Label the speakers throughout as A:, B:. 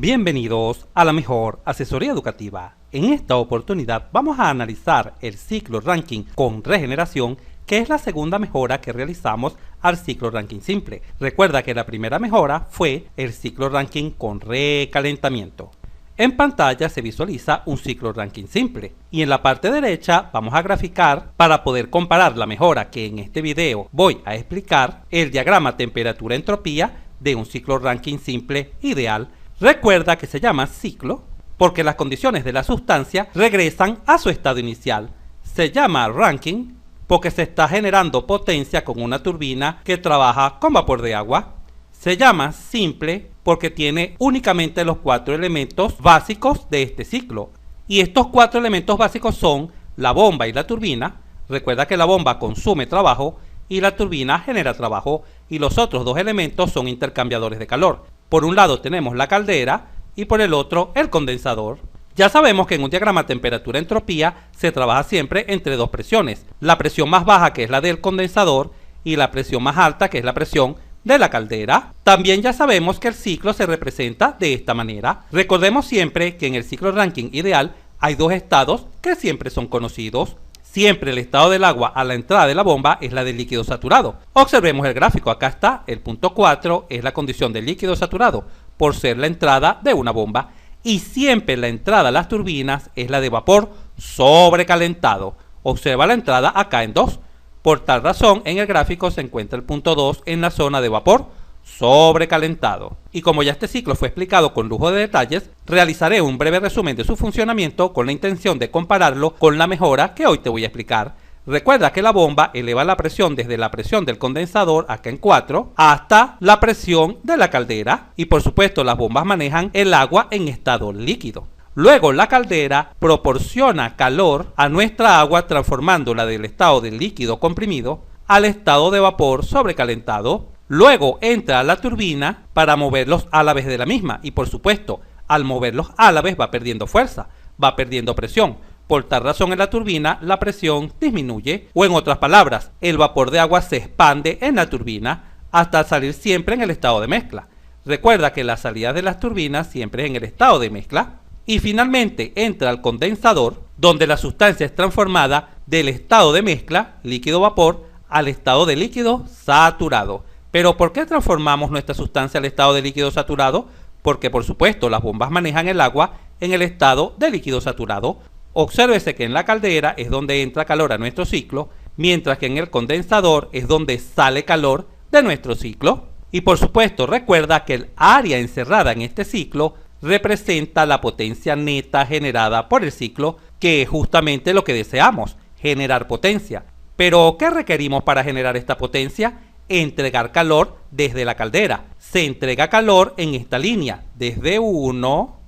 A: Bienvenidos a la mejor asesoría educativa. En esta oportunidad vamos a analizar el ciclo ranking con regeneración, que es la segunda mejora que realizamos al ciclo ranking simple. Recuerda que la primera mejora fue el ciclo ranking con recalentamiento. En pantalla se visualiza un ciclo ranking simple y en la parte derecha vamos a graficar para poder comparar la mejora que en este video voy a explicar, el diagrama temperatura-entropía de un ciclo ranking simple ideal. Recuerda que se llama ciclo porque las condiciones de la sustancia regresan a su estado inicial. Se llama ranking porque se está generando potencia con una turbina que trabaja con vapor de agua. Se llama simple porque tiene únicamente los 4 elementos básicos de este ciclo. Y estos 4 elementos básicos son la bomba y la turbina. Recuerda que la bomba consume trabajo y la turbina genera trabajo, y los otros 2 elementos son intercambiadores de calor. Por un lado tenemos la caldera y por el otro el condensador. Ya sabemos que en un diagrama temperatura-entropía se trabaja siempre entre 2 presiones. La presión más baja, que es la del condensador, y la presión más alta, que es la presión de la caldera. También ya sabemos que el ciclo se representa de esta manera. Recordemos siempre que en el ciclo ranking ideal hay 2 estados que siempre son conocidos. Siempre el estado del agua a la entrada de la bomba es la del líquido saturado. Observemos el gráfico, acá está, el punto 4 es la condición del líquido saturado, por ser la entrada de una bomba. Y siempre la entrada a las turbinas es la de vapor sobrecalentado. Observa la entrada acá en 2. Por tal razón, en el gráfico se encuentra el punto 2 en la zona de vapor sobrecalentado. Y como ya este ciclo fue explicado con lujo de detalles, realizaré un breve resumen de su funcionamiento con la intención de compararlo con la mejora que hoy te voy a explicar. Recuerda que la bomba eleva la presión desde la presión del condensador, acá en 4, hasta la presión de la caldera. Y por supuesto las bombas manejan el agua en estado líquido. Luego la caldera proporciona calor a nuestra agua, transformándola del estado de líquido comprimido al estado de vapor sobrecalentado. Luego entra a la turbina para mover los álabes de la misma y por supuesto al mover los álabes va perdiendo fuerza, va perdiendo presión. Por tal razón en la turbina la presión disminuye, o en otras palabras, el vapor de agua se expande en la turbina hasta salir siempre en el estado de mezcla. Recuerda que la salida de las turbinas siempre es en el estado de mezcla. Y finalmente entra al condensador, donde la sustancia es transformada del estado de mezcla, líquido-vapor, al estado de líquido saturado. Pero ¿por qué transformamos nuestra sustancia al estado de líquido saturado? Porque por supuesto las bombas manejan el agua en el estado de líquido saturado. Obsérvese que en la caldera es donde entra calor a nuestro ciclo, mientras que en el condensador es donde sale calor de nuestro ciclo. Y por supuesto recuerda que el área encerrada en este ciclo representa la potencia neta generada por el ciclo, que es justamente lo que deseamos, generar potencia. Pero ¿qué requerimos para generar esta potencia? Entregar calor desde la caldera. Se entrega calor en esta línea, desde 1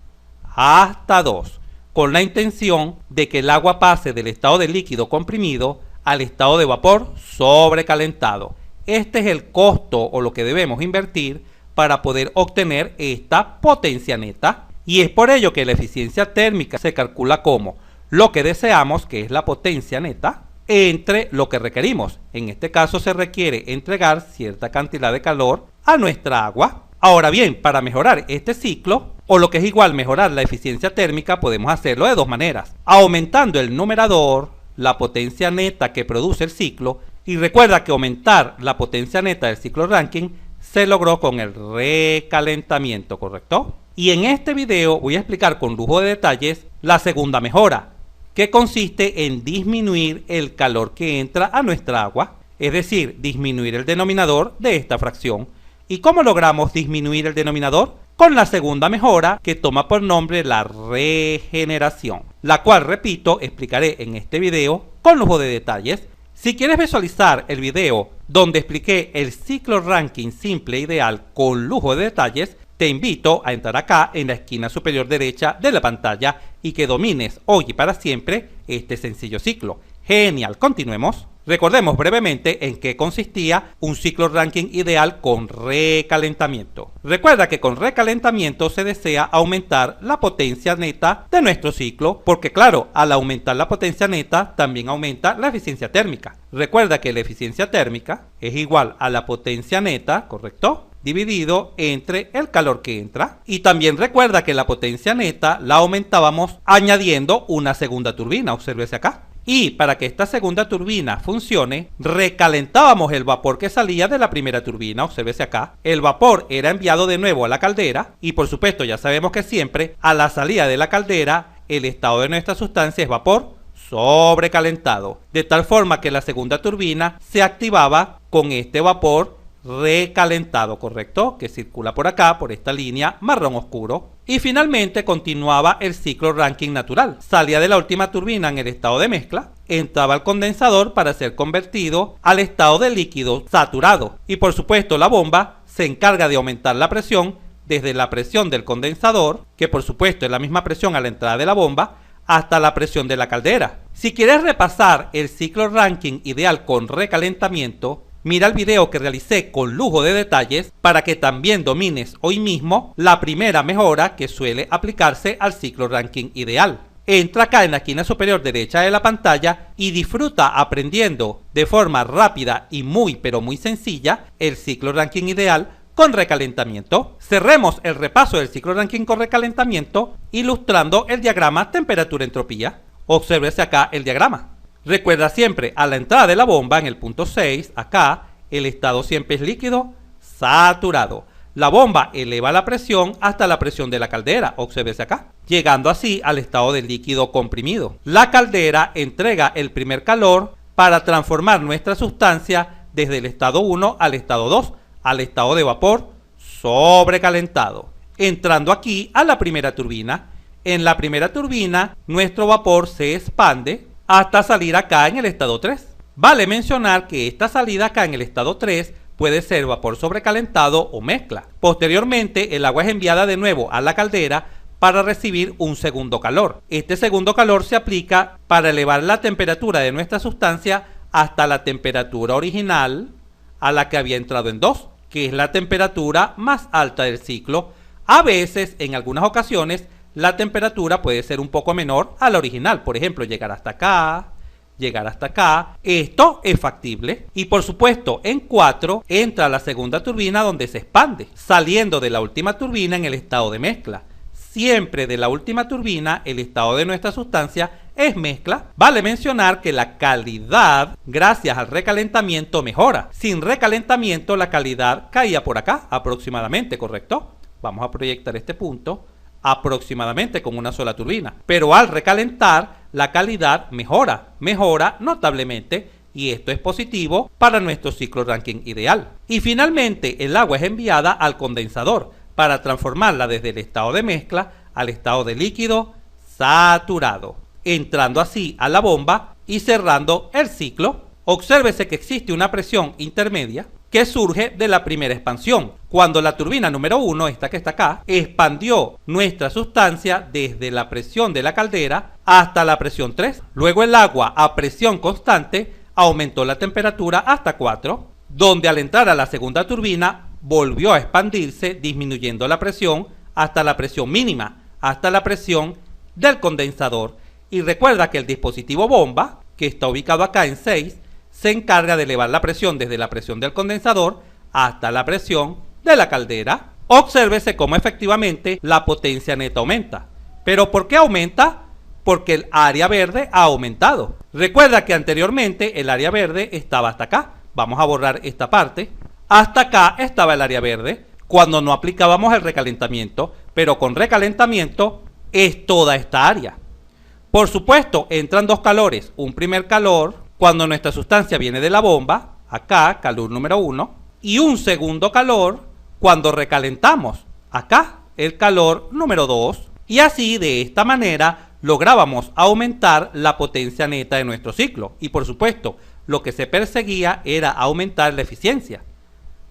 A: hasta 2, con la intención de que el agua pase del estado de líquido comprimido al estado de vapor sobrecalentado. Este es el costo o lo que debemos invertir para poder obtener esta potencia neta. Y es por ello que la eficiencia térmica se calcula como lo que deseamos, que es la potencia neta, entre lo que requerimos. En este caso se requiere entregar cierta cantidad de calor a nuestra agua. Ahora bien, para mejorar este ciclo, o lo que es igual mejorar la eficiencia térmica, podemos hacerlo de 2 maneras. Aumentando el numerador, la potencia neta que produce el ciclo, y recuerda que aumentar la potencia neta del ciclo ranking se logró con el recalentamiento, ¿correcto? Y en este video voy a explicar con lujo de detalles la segunda mejora, que consiste en disminuir el calor que entra a nuestra agua, es decir, disminuir el denominador de esta fracción. ¿Y cómo logramos disminuir el denominador? Con la segunda mejora, que toma por nombre la regeneración, la cual, repito, explicaré en este video con lujo de detalles. Si quieres visualizar el video donde expliqué el ciclo ranking simple ideal con lujo de detalles, te invito a entrar acá en la esquina superior derecha de la pantalla y que domines hoy y para siempre este sencillo ciclo. Genial, continuemos. Recordemos brevemente en qué consistía un ciclo ranking ideal con recalentamiento. Recuerda que con recalentamiento se desea aumentar la potencia neta de nuestro ciclo, porque claro, al aumentar la potencia neta también aumenta la eficiencia térmica. Recuerda que la eficiencia térmica es igual a la potencia neta, ¿correcto?, dividido entre el calor que entra. Y también recuerda que la potencia neta la aumentábamos añadiendo una segunda turbina, obsérvese acá. Y para que esta segunda turbina funcione, recalentábamos el vapor que salía de la primera turbina, obsérvese acá. El vapor era enviado de nuevo a la caldera y por supuesto ya sabemos que siempre a la salida de la caldera el estado de nuestra sustancia es vapor sobrecalentado, de tal forma que la segunda turbina se activaba con este vapor recalentado, ¿correcto? Que circula por acá, por esta línea marrón oscuro. Y finalmente continuaba el ciclo Rankine natural. Salía de la última turbina en el estado de mezcla, entraba al condensador para ser convertido al estado de líquido saturado. Y por supuesto la bomba se encarga de aumentar la presión desde la presión del condensador, que por supuesto es la misma presión a la entrada de la bomba, hasta la presión de la caldera. Si quieres repasar el ciclo Rankine ideal con recalentamiento, mira el video que realicé con lujo de detalles para que también domines hoy mismo la primera mejora que suele aplicarse al ciclo Rankine ideal. Entra acá en la esquina superior derecha de la pantalla y disfruta aprendiendo de forma rápida y muy sencilla el ciclo Rankine ideal con recalentamiento. Cerremos el repaso del ciclo Rankine con recalentamiento ilustrando el diagrama temperatura-entropía. Obsérvese acá el diagrama. Recuerda siempre, a la entrada de la bomba, en el punto 6, acá, el estado siempre es líquido saturado. La bomba eleva la presión hasta la presión de la caldera, obsérvese acá, llegando así al estado de líquido comprimido. La caldera entrega el primer calor para transformar nuestra sustancia desde el estado 1 al estado 2, al estado de vapor sobrecalentado, entrando aquí a la primera turbina. En la primera turbina, nuestro vapor se expande hasta salir acá en el estado 3. Vale mencionar que esta salida acá en el estado 3 puede ser vapor sobrecalentado o mezcla. Posteriormente, el agua es enviada de nuevo a la caldera para recibir un segundo calor. Este segundo calor se aplica para elevar la temperatura de nuestra sustancia hasta la temperatura original a la que había entrado en 2, que es la temperatura más alta del ciclo. A veces, en algunas ocasiones, la temperatura puede ser un poco menor a la original, por ejemplo, llegar hasta acá, llegar hasta acá. Esto es factible. Y por supuesto, en 4 entra la segunda turbina donde se expande, saliendo de la última turbina en el estado de mezcla. Siempre de la última turbina, el estado de nuestra sustancia es mezcla. Vale mencionar que la calidad, gracias al recalentamiento, mejora. Sin recalentamiento, la calidad caía por acá, aproximadamente, ¿correcto? Vamos a proyectar este punto. Aproximadamente con una sola turbina, pero al recalentar la calidad mejora notablemente y esto es positivo para nuestro ciclo Rankine ideal. Y finalmente el agua es enviada al condensador para transformarla desde el estado de mezcla al estado de líquido saturado, entrando así a la bomba y cerrando el ciclo. Obsérvese que existe una presión intermedia que surge de la primera expansión, cuando la turbina número 1, esta que está acá, expandió nuestra sustancia desde la presión de la caldera hasta la presión 3. Luego el agua a presión constante aumentó la temperatura hasta 4, donde al entrar a la segunda turbina volvió a expandirse disminuyendo la presión hasta la presión mínima, hasta la presión del condensador. Y recuerda que el dispositivo bomba, que está ubicado acá en 6, se encarga de elevar la presión desde la presión del condensador hasta la presión de la caldera. Obsérvese cómo efectivamente la potencia neta aumenta. ¿Pero por qué aumenta? Porque el área verde ha aumentado. Recuerda que anteriormente el área verde estaba hasta acá. Vamos a borrar esta parte. Hasta acá estaba el área verde cuando no aplicábamos el recalentamiento, pero con recalentamiento es toda esta área. Por supuesto, entran dos calores. Un primer calor cuando nuestra sustancia viene de la bomba, acá, calor número 1, y un segundo calor cuando recalentamos, acá, el calor número 2, y así, de esta manera, lográbamos aumentar la potencia neta de nuestro ciclo, y por supuesto, lo que se perseguía era aumentar la eficiencia,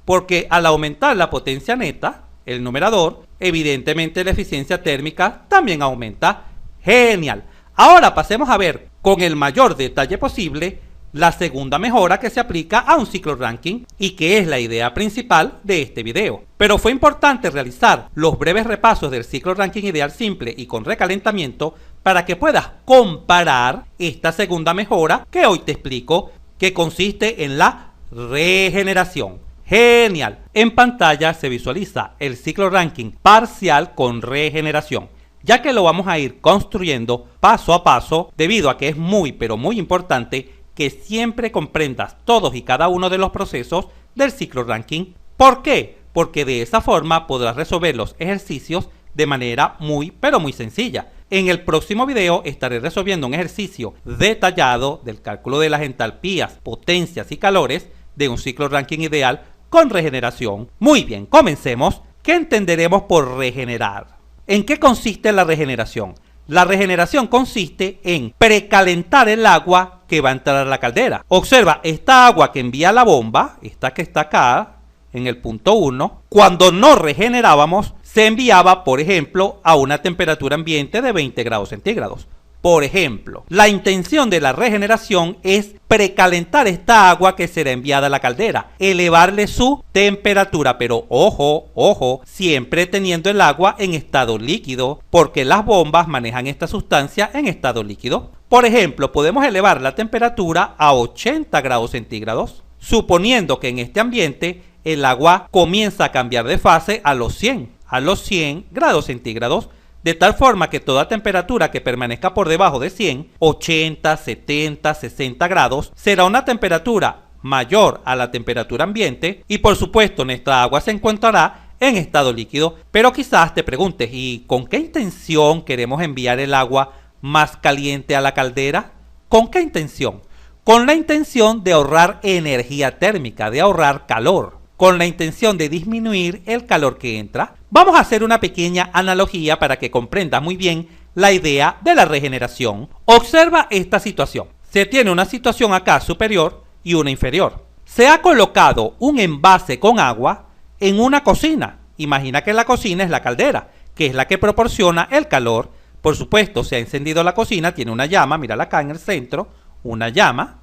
A: porque al aumentar la potencia neta, el numerador, evidentemente la eficiencia térmica también aumenta. ¡Genial! Ahora pasemos a ver con el mayor detalle posible la segunda mejora que se aplica a un ciclo Rankine y que es la idea principal de este video. Pero fue importante realizar los breves repasos del ciclo Rankine ideal simple y con recalentamiento para que puedas comparar esta segunda mejora que hoy te explico, que consiste en la regeneración. Genial. En pantalla se visualiza el ciclo Rankine parcial con regeneración, ya que lo vamos a ir construyendo paso a paso debido a que es muy pero muy importante que siempre comprendas todos y cada uno de los procesos del ciclo Rankine. ¿Por qué? Porque de esa forma podrás resolver los ejercicios de manera muy pero muy sencilla. En el próximo video estaré resolviendo un ejercicio detallado del cálculo de las entalpías, potencias y calores de un ciclo Rankine ideal con regeneración. Muy bien, comencemos. ¿Qué entenderemos por regenerar? ¿En qué consiste la regeneración? La regeneración consiste en precalentar el agua que va a entrar a la caldera. Observa, esta agua que envía la bomba, esta que está acá, en el punto 1, cuando no regenerábamos, se enviaba, por ejemplo, a una temperatura ambiente de 20 grados centígrados. Por ejemplo, la intención de la regeneración es precalentar esta agua que será enviada a la caldera, elevarle su temperatura, pero ojo, siempre teniendo el agua en estado líquido, porque las bombas manejan esta sustancia en estado líquido. Por ejemplo, podemos elevar la temperatura a 80 grados centígrados, suponiendo que en este ambiente el agua comienza a cambiar de fase a los 100 grados centígrados, de tal forma que toda temperatura que permanezca por debajo de 100, 80, 70, 60 grados, será una temperatura mayor a la temperatura ambiente y por supuesto nuestra agua se encontrará en estado líquido. Pero quizás te preguntes, ¿y con qué intención queremos enviar el agua más caliente a la caldera? ¿Con qué intención? Con la intención de ahorrar energía térmica, de ahorrar calor, con la intención de disminuir el calor que entra. Vamos a hacer una pequeña analogía para que comprendas muy bien la idea de la regeneración. Observa esta situación. Se tiene una situación acá superior y una inferior. Se ha colocado un envase con agua en una cocina. Imagina que la cocina es la caldera, que es la que proporciona el calor. Por supuesto, se ha encendido la cocina, tiene una llama, mírala acá en el centro, una llama.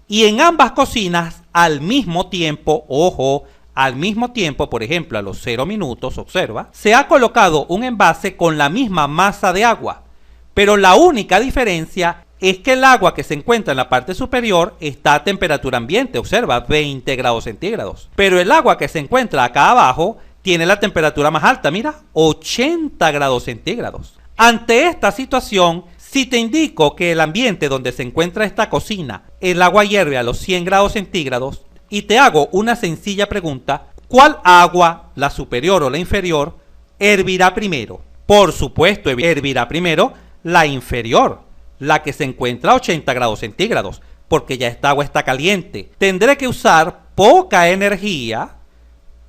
A: Y en ambas cocinas, al mismo tiempo, al mismo tiempo, por ejemplo, a los 0 minutos, observa, se ha colocado un envase con la misma masa de agua. Pero la única diferencia es que el agua que se encuentra en la parte superior está a temperatura ambiente, observa, 20 grados centígrados. Pero el agua que se encuentra acá abajo tiene la temperatura más alta, mira, 80 grados centígrados. Ante esta situación, si te indico que el ambiente donde se encuentra esta cocina, el agua hierve a los 100 grados centígrados, y te hago una sencilla pregunta, ¿cuál agua, la superior o la inferior, hervirá primero? Por supuesto, hervirá primero la inferior, la que se encuentra a 80 grados centígrados, porque ya esta agua está caliente. Tendré que usar poca energía,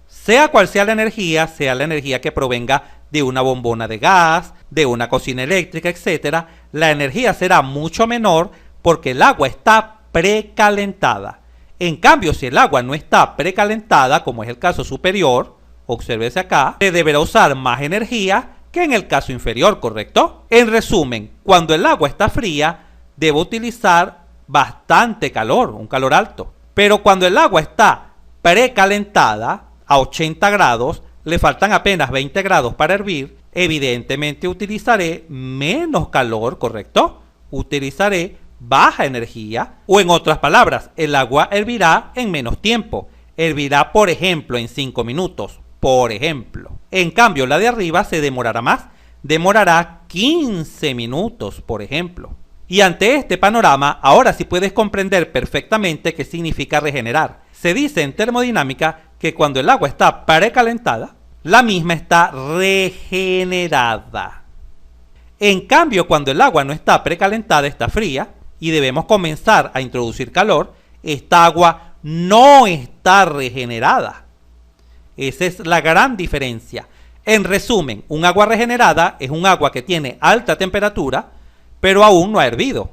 A: sea cual sea la energía que provenga de una bombona de gas, de una cocina eléctrica, etc. La energía será mucho menor porque el agua está precalentada. En cambio, si el agua no está precalentada, como es el caso superior, obsérvese acá, se deberá usar más energía que en el caso inferior, ¿correcto? En resumen, cuando el agua está fría, debo utilizar bastante calor, un calor alto. Pero cuando el agua está precalentada, a 80 grados, le faltan apenas 20 grados para hervir, evidentemente utilizaré menos calor, ¿correcto? Utilizaré baja energía, o en otras palabras, el agua hervirá en menos tiempo. Hervirá, por ejemplo, en 5 minutos, por ejemplo. En cambio, la de arriba se demorará más, demorará 15 minutos, por ejemplo. Y ante este panorama, ahora sí puedes comprender perfectamente qué significa regenerar. Se dice en termodinámica que cuando el agua está precalentada, la misma está regenerada. En cambio, cuando el agua no está precalentada, está fría, y debemos comenzar a introducir calor, esta agua no está regenerada. Esa es la gran diferencia. En resumen, un agua regenerada es un agua que tiene alta temperatura, pero aún no ha hervido.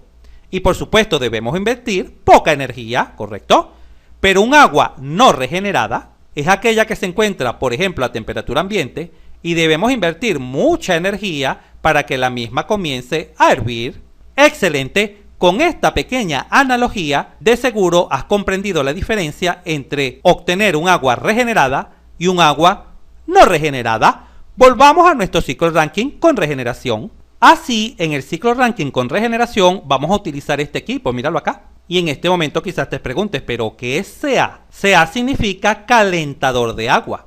A: Y por supuesto debemos invertir poca energía, ¿correcto? Pero un agua no regenerada es aquella que se encuentra, por ejemplo, a temperatura ambiente y debemos invertir mucha energía para que la misma comience a hervir. ¡Excelente! Con esta pequeña analogía, de seguro has comprendido la diferencia entre obtener un agua regenerada y un agua no regenerada. Volvamos a nuestro ciclo Rankine con regeneración. Así, en el ciclo Rankine con regeneración, vamos a utilizar este equipo, míralo acá. Y en este momento quizás te preguntes, ¿pero qué es CA? CA significa calentador de agua.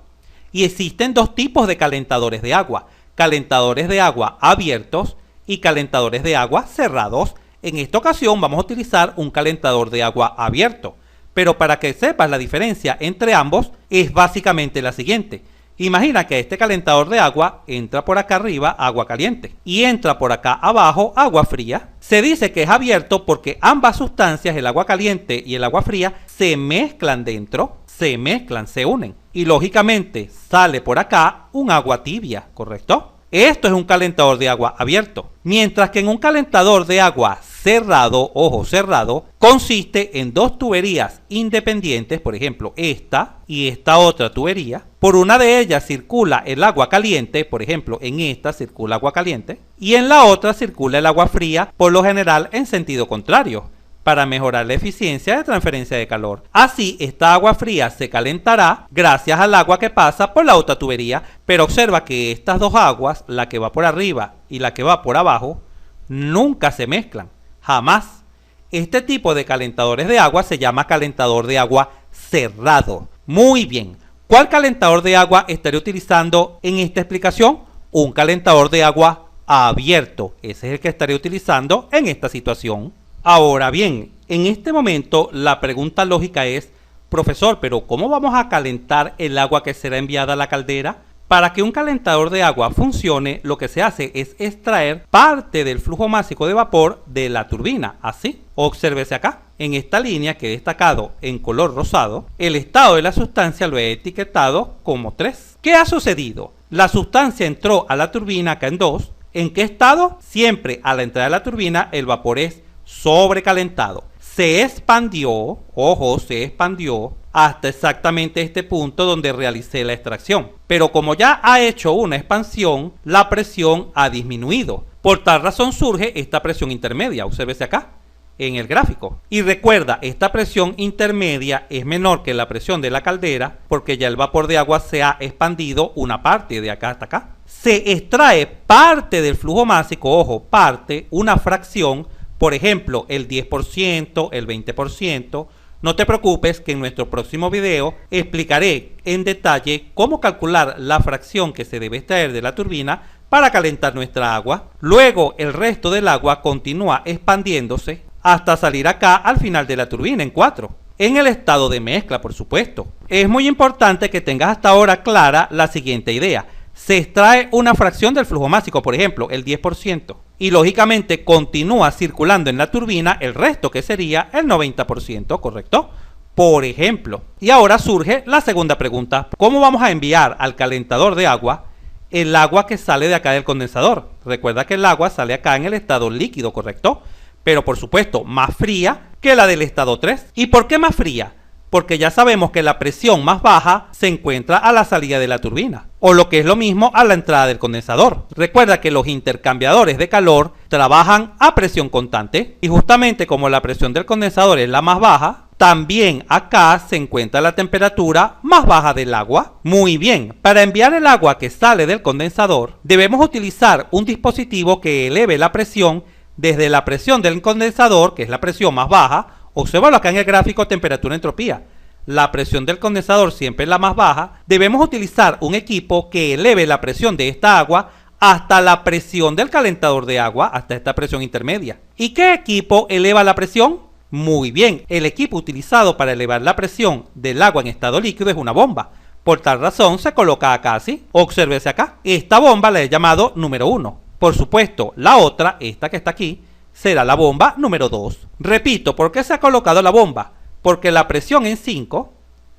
A: Y existen dos tipos de calentadores de agua. Calentadores de agua abiertos y calentadores de agua cerrados. En esta ocasión vamos a utilizar un calentador de agua abierto. Pero para que sepas la diferencia entre ambos es básicamente la siguiente. Imagina que este calentador de agua entra por acá arriba agua caliente y entra por acá abajo agua fría. Se dice que es abierto porque ambas sustancias, el agua caliente y el agua fría, se mezclan dentro, se unen. Y lógicamente sale por acá un agua tibia, ¿correcto? Esto es un calentador de agua abierto. Mientras que en un calentador de agua cerrado, ojo, cerrado, consiste en dos tuberías independientes, por ejemplo, esta y esta otra tubería. Por una de ellas circula el agua caliente, por ejemplo, en esta circula agua caliente, y en la otra circula el agua fría, por lo general en sentido contrario, para mejorar la eficiencia de transferencia de calor. Así, esta agua fría se calentará gracias al agua que pasa por la otra tubería, pero observa que estas dos aguas, la que va por arriba y la que va por abajo, nunca se mezclan, jamás. Este tipo de calentadores de agua se llama calentador de agua cerrado. Muy bien, ¿cuál calentador de agua estaré utilizando en esta explicación? Un calentador de agua abierto, ese es el que estaré utilizando en esta situación. Ahora bien, en este momento la pregunta lógica es, profesor, pero ¿cómo vamos a calentar el agua que será enviada a la caldera? Para que un calentador de agua funcione, lo que se hace es extraer parte del flujo másico de vapor de la turbina, así. Obsérvese acá, en esta línea que he destacado en color rosado, el estado de la sustancia lo he etiquetado como 3. ¿Qué ha sucedido? La sustancia entró a la turbina acá en 2. ¿En qué estado? Siempre a la entrada de la turbina el vapor es sobrecalentado. Se expandió, ojo, se expandió hasta exactamente este punto donde realicé la extracción. Pero como ya ha hecho una expansión, la presión ha disminuido. Por tal razón surge esta presión intermedia. Obsérvese acá en el gráfico. Y recuerda, esta presión intermedia es menor que la presión de la caldera porque ya el vapor de agua se ha expandido una parte de acá hasta acá. Se extrae parte del flujo másico, ojo, parte, una fracción. Por ejemplo, el 10%, el 20%. No te preocupes que en nuestro próximo video explicaré en detalle cómo calcular la fracción que se debe extraer de la turbina para calentar nuestra agua. Luego el resto del agua continúa expandiéndose hasta salir acá al final de la turbina en 4. En el estado de mezcla, por supuesto. Es muy importante que tengas hasta ahora clara la siguiente idea. Se extrae una fracción del flujo másico, por ejemplo, el 10%. Y lógicamente continúa circulando en la turbina el resto, que sería el 90%, ¿correcto? Por ejemplo. Y ahora surge la segunda pregunta. ¿Cómo vamos a enviar al calentador de agua el agua que sale de acá del condensador? Recuerda que el agua sale acá en el estado líquido, ¿correcto? Pero por supuesto, más fría que la del estado 3. ¿Y por qué más fría? Porque ya sabemos que la presión más baja se encuentra a la salida de la turbina, o lo que es lo mismo a la entrada del condensador. Recuerda que los intercambiadores de calor trabajan a presión constante, y justamente como la presión del condensador es la más baja, también acá se encuentra la temperatura más baja del agua. Muy bien, para enviar el agua que sale del condensador, debemos utilizar un dispositivo que eleve la presión desde la presión del condensador, que es la presión más baja. Obsérvalo acá en el gráfico temperatura-entropía. La presión del condensador siempre es la más baja. Debemos utilizar un equipo que eleve la presión de esta agua hasta la presión del calentador de agua, hasta esta presión intermedia. ¿Y qué equipo eleva la presión? Muy bien, el equipo utilizado para elevar la presión del agua en estado líquido es una bomba. Por tal razón se coloca acá así. Obsérvese acá. Esta bomba la he llamado número 1. Por supuesto, la otra, esta que está aquí, será la bomba número 2. Repito, ¿por qué se ha colocado la bomba? Porque la presión en 5,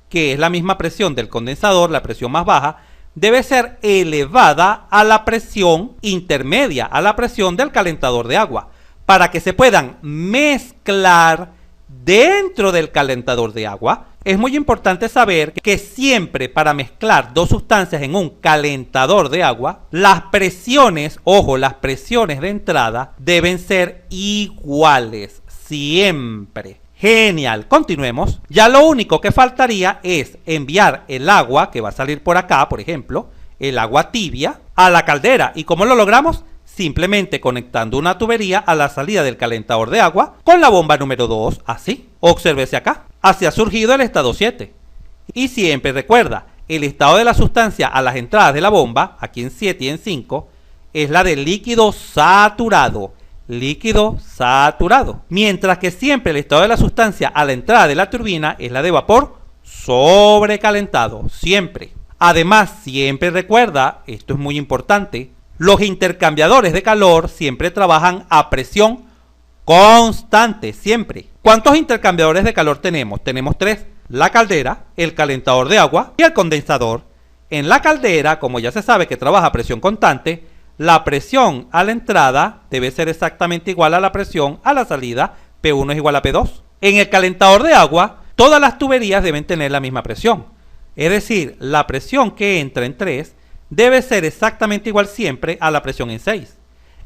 A: que es la misma presión del condensador, la presión más baja, debe ser elevada a la presión intermedia, a la presión del calentador de agua, para que se puedan mezclar dentro del calentador de agua. Es muy importante saber que siempre para mezclar dos sustancias en un calentador de agua, las presiones, ojo, las presiones de entrada deben ser iguales, siempre. Genial, continuemos. Ya lo único que faltaría es enviar el agua que va a salir por acá, por ejemplo, el agua tibia, a la caldera. ¿Y cómo lo logramos? simplemente conectando una tubería a la salida del calentador de agua con la bomba número 2, así. Obsérvese acá, así ha surgido el estado 7. Y siempre recuerda, el estado de la sustancia a las entradas de la bomba, aquí en 7 y en 5, es la de líquido saturado. Líquido saturado. Mientras que siempre el estado de la sustancia a la entrada de la turbina es la de vapor sobrecalentado. Siempre. Además, siempre recuerda, esto es muy importante, los intercambiadores de calor siempre trabajan a presión constante, siempre. ¿Cuántos intercambiadores de calor tenemos? Tenemos 3. La caldera, el calentador de agua y el condensador. En la caldera, como ya se sabe que trabaja a presión constante, la presión a la entrada debe ser exactamente igual a la presión a la salida, P1 es igual a P2. En el calentador de agua, todas las tuberías deben tener la misma presión. Es decir, la presión que entra en 3 debe ser exactamente igual siempre a la presión en 6.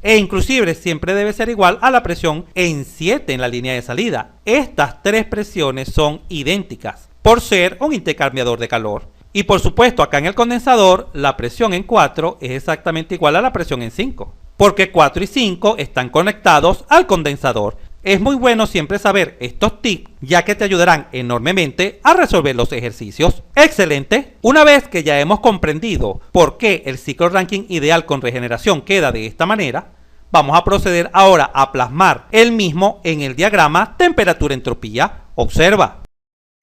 A: E inclusive siempre debe ser igual a la presión en 7 en la línea de salida. Estas 3 presiones son idénticas por ser un intercambiador de calor. Y por supuesto acá en el condensador la presión en 4 es exactamente igual a la presión en 5. Porque 4 y 5 están conectados al condensador. Es muy bueno siempre saber estos tips, ya que te ayudarán enormemente a resolver los ejercicios. ¡Excelente! Una vez que ya hemos comprendido por qué el ciclo Rankine ideal con regeneración queda de esta manera, vamos a proceder ahora a plasmar el mismo en el diagrama temperatura-entropía. Observa.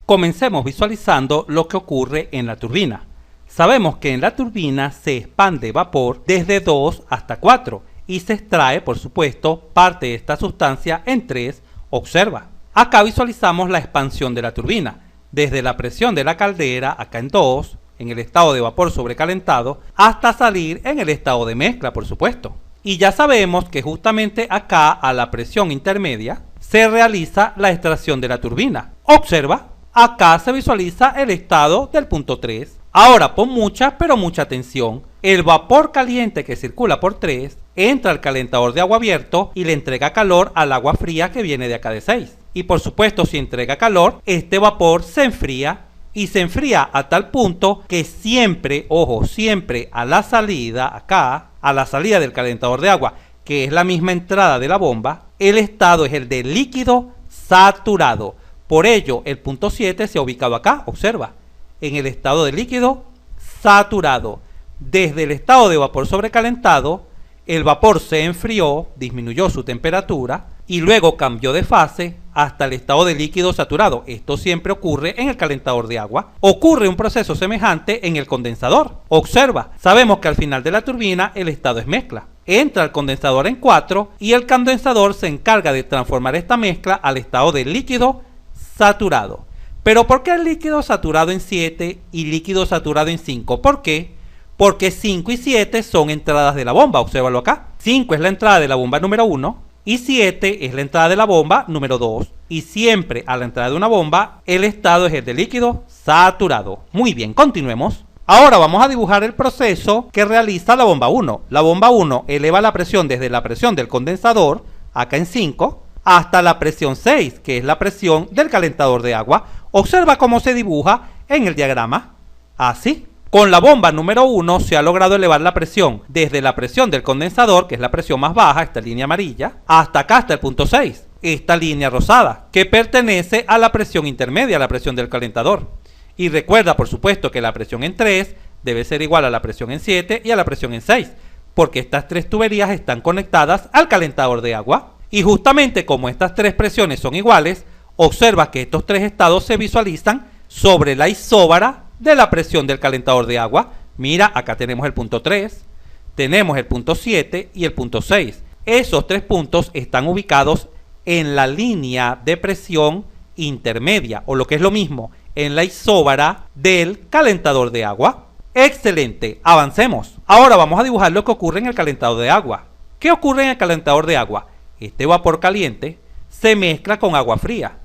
A: Comencemos visualizando lo que ocurre en la turbina. Sabemos que en la turbina se expande vapor desde 2 hasta 4 y se extrae, por supuesto, parte de esta sustancia en 3. Observa. Acá visualizamos la expansión de la turbina, desde la presión de la caldera, acá en 2, en el estado de vapor sobrecalentado, hasta salir en el estado de mezcla, por supuesto. Y ya sabemos que justamente acá, a la presión intermedia, se realiza la extracción de la turbina. Observa. Acá se visualiza el estado del punto 3. Ahora pon mucha, pero mucha atención. El vapor caliente que circula por 3 entra al calentador de agua abierto y le entrega calor al agua fría que viene de acá de 6. Y por supuesto, si entrega calor, este vapor se enfría y se enfría a tal punto que siempre, ojo, siempre a la salida, acá, a la salida del calentador de agua, que es la misma entrada de la bomba, el estado es el de líquido saturado. Por ello, el punto 7 se ha ubicado acá, observa, en el estado de líquido saturado. Desde el estado de vapor sobrecalentado, el vapor se enfrió, disminuyó su temperatura y luego cambió de fase hasta el estado de líquido saturado. Esto siempre ocurre en el calentador de agua. Ocurre un proceso semejante en el condensador. Observa, sabemos que al final de la turbina el estado es mezcla. Entra el condensador en 4 y el condensador se encarga de transformar esta mezcla al estado de líquido saturado. Pero ¿por qué el líquido saturado en 7 y líquido saturado en 5? ¿Por qué? Porque 5 y 7 son entradas de la bomba, obsérvalo acá. 5 es la entrada de la bomba número 1 y 7 es la entrada de la bomba número 2. Y siempre a la entrada de una bomba, el estado es el de líquido saturado. Muy bien, continuemos. Ahora vamos a dibujar el proceso que realiza la bomba 1. La bomba 1 eleva la presión desde la presión del condensador, acá en 5, hasta la presión 6, que es la presión del calentador de agua. Observa cómo se dibuja en el diagrama. Así. Con la bomba número 1 se ha logrado elevar la presión desde la presión del condensador, que es la presión más baja, esta línea amarilla, hasta acá, hasta el punto 6, esta línea rosada, que pertenece a la presión intermedia, a la presión del calentador. Y recuerda, por supuesto, que la presión en 3 debe ser igual a la presión en 7 y a la presión en 6, porque estas 3 tuberías están conectadas al calentador de agua. Y justamente como estas 3 presiones son iguales, observa que estos 3 estados se visualizan sobre la isóbara de la presión del calentador de agua. Mira, acá tenemos el punto 3, tenemos el punto 7 y el punto 6. Esos 3 puntos están ubicados en la línea de presión intermedia, o lo que es lo mismo, en la isóbara del calentador de agua. Excelente, avancemos. Ahora vamos a dibujar lo que ocurre en el calentador de agua. ¿Qué ocurre en el calentador de agua? Este vapor caliente se mezcla con agua fría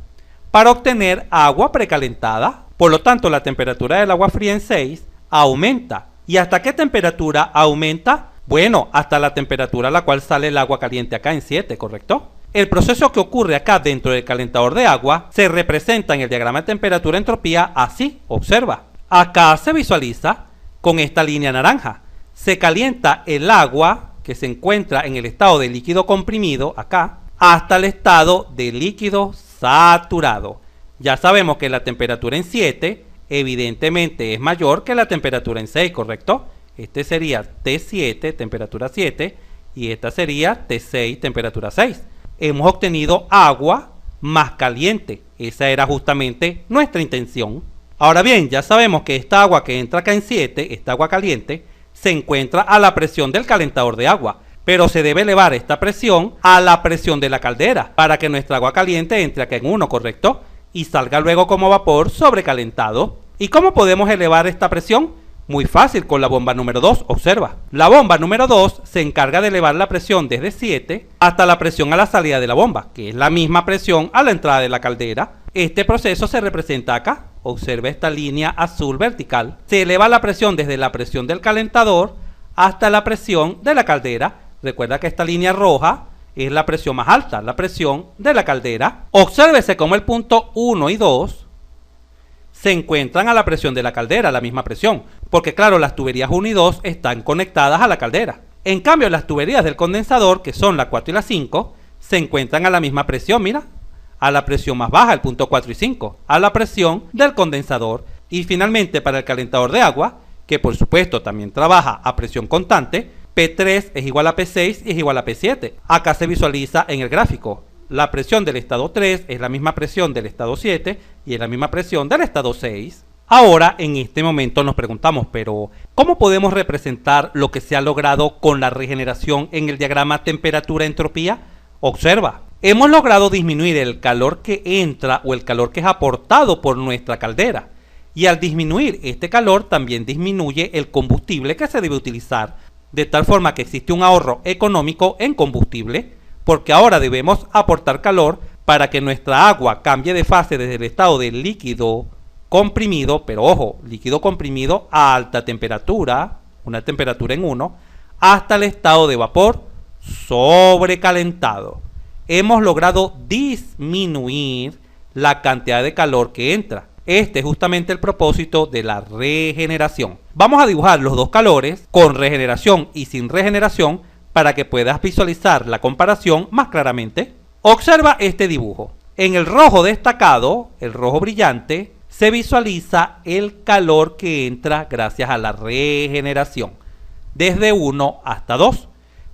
A: para obtener agua precalentada. Por lo tanto, la temperatura del agua fría en 6 aumenta. ¿Y hasta qué temperatura aumenta? Bueno, hasta la temperatura a la cual sale el agua caliente acá en 7, ¿correcto? El proceso que ocurre acá dentro del calentador de agua se representa en el diagrama de temperatura-entropía así. Observa. Acá se visualiza con esta línea naranja. Se calienta el agua que se encuentra en el estado de líquido comprimido, acá, hasta el estado de líquido saturado. Ya sabemos que la temperatura en 7 evidentemente es mayor que la temperatura en 6, ¿correcto? Este sería T7, temperatura 7, y esta sería T6, temperatura 6. Hemos obtenido agua más caliente. Esa era justamente nuestra intención. Ahora bien, ya sabemos que esta agua que entra acá en 7, esta agua caliente, se encuentra a la presión del calentador de agua, pero se debe elevar esta presión a la presión de la caldera para que nuestra agua caliente entre acá en 1, ¿correcto? Y salga luego como vapor sobrecalentado. ¿Y cómo podemos elevar esta presión? Muy fácil, con la bomba número 2, observa. La bomba número 2 se encarga de elevar la presión desde 7 hasta la presión a la salida de la bomba, que es la misma presión a la entrada de la caldera. Este proceso se representa acá. Observa esta línea azul vertical. Se eleva la presión desde la presión del calentador hasta la presión de la caldera. Recuerda que esta línea roja es la presión más alta, la presión de la caldera. Obsérvese cómo el punto 1 y 2 se encuentran a la presión de la caldera, la misma presión, porque claro, las tuberías 1 y 2 están conectadas a la caldera. En cambio, las tuberías del condensador, que son la 4 y la 5, se encuentran a la misma presión, mira, a la presión más baja, el punto 4 y 5, a la presión del condensador. Y finalmente, para el calentador de agua, que por supuesto también trabaja a presión constante, P3 es igual a P6 y es igual a P7. Acá se visualiza en el gráfico. La presión del estado 3 es la misma presión del estado 7 y es la misma presión del estado 6. Ahora, en este momento nos preguntamos, pero ¿cómo podemos representar lo que se ha logrado con la regeneración en el diagrama temperatura-entropía? Observa, hemos logrado disminuir el calor que entra o el calor que es aportado por nuestra caldera. Y al disminuir este calor también disminuye el combustible que se debe utilizar, de tal forma que existe un ahorro económico en combustible, porque ahora debemos aportar calor para que nuestra agua cambie de fase desde el estado de líquido comprimido, pero ojo, líquido comprimido a alta temperatura, una temperatura en 1, hasta el estado de vapor sobrecalentado. Hemos logrado disminuir la cantidad de calor que entra. Este es justamente el propósito de la regeneración. Vamos a dibujar los dos calores con regeneración y sin regeneración para que puedas visualizar la comparación más claramente. Observa este dibujo. En el rojo destacado, el rojo brillante, se visualiza el calor que entra gracias a la regeneración, desde 1 hasta 2.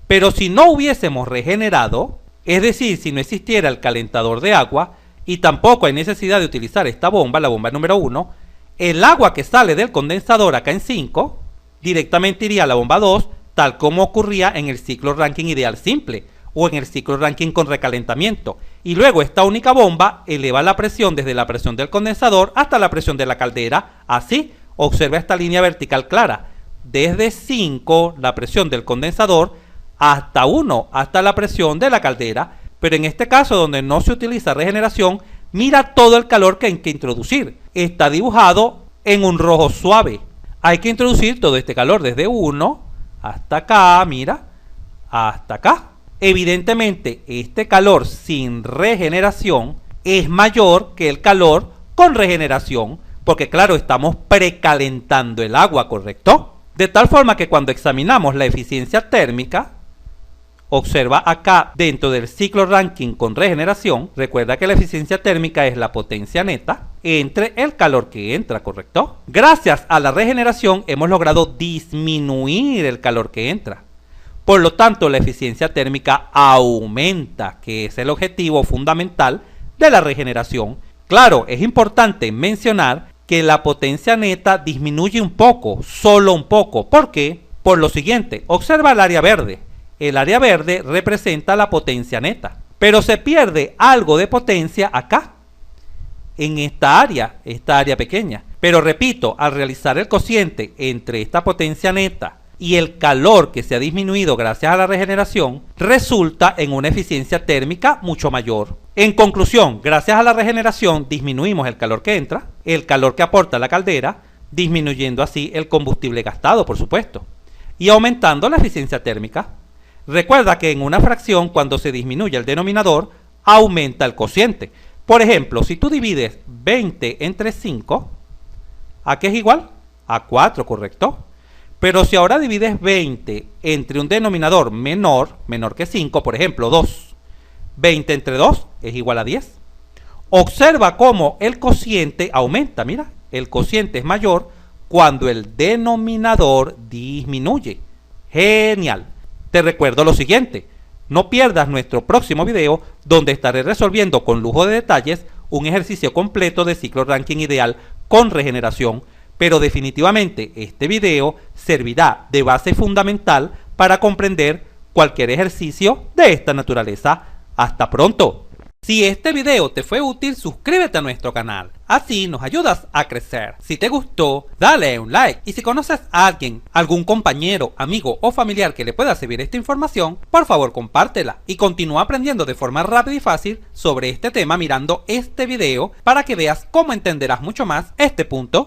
A: Pero si no hubiésemos regenerado, es decir, si no existiera el calentador de agua y tampoco hay necesidad de utilizar esta bomba, la bomba número 1, el agua que sale del condensador acá en 5 directamente iría a la bomba 2, tal como ocurría en el ciclo Rankine ideal simple o en el ciclo Rankine con recalentamiento. Y luego esta única bomba eleva la presión desde la presión del condensador hasta la presión de la caldera. Así, observa esta línea vertical clara. Desde 5, la presión del condensador, hasta 1, hasta la presión de la caldera. Pero en este caso, donde no se utiliza regeneración, mira todo el calor que hay que introducir. Está dibujado en un rojo suave. Hay que introducir todo este calor desde 1 hasta acá, mira, hasta acá. Evidentemente, este calor sin regeneración es mayor que el calor con regeneración, porque claro, estamos precalentando el agua, ¿correcto? De tal forma que cuando examinamos la eficiencia térmica, observa acá dentro del ciclo Rankine con regeneración, recuerda que la eficiencia térmica es la potencia neta entre el calor que entra, ¿correcto? Gracias a la regeneración hemos logrado disminuir el calor que entra. Por lo tanto, la eficiencia térmica aumenta, que es el objetivo fundamental de la regeneración. Claro, es importante mencionar que la potencia neta disminuye un poco, solo un poco. ¿Por qué? Por lo siguiente, observa el área verde. El área verde representa la potencia neta, pero se pierde algo de potencia acá, en esta área pequeña. Pero repito, al realizar el cociente entre esta potencia neta y el calor que se ha disminuido gracias a la regeneración, resulta en una eficiencia térmica mucho mayor. En conclusión, gracias a la regeneración disminuimos el calor que entra, el calor que aporta la caldera, disminuyendo así el combustible gastado, por supuesto, y aumentando la eficiencia térmica. Recuerda que en una fracción, cuando se disminuye el denominador, aumenta el cociente. Por ejemplo, si tú divides 20 entre 5, ¿a qué es igual? A 4, ¿correcto? Pero si ahora divides 20 entre un denominador menor que 5, por ejemplo 2, 20 entre 2 es igual a 10. Observa cómo el cociente aumenta, mira, el cociente es mayor cuando el denominador disminuye. Genial. Te recuerdo lo siguiente, no pierdas nuestro próximo video donde estaré resolviendo con lujo de detalles un ejercicio completo de ciclo ranking ideal con regeneración, pero definitivamente este video servirá de base fundamental para comprender cualquier ejercicio de esta naturaleza. ¡Hasta pronto! Si este video te fue útil, suscríbete a nuestro canal, así nos ayudas a crecer. Si te gustó, dale un like, y si conoces a alguien, algún compañero, amigo o familiar que le pueda servir esta información, por favor compártela y continúa aprendiendo de forma rápida y fácil sobre este tema mirando este video para que veas cómo entenderás mucho más este punto.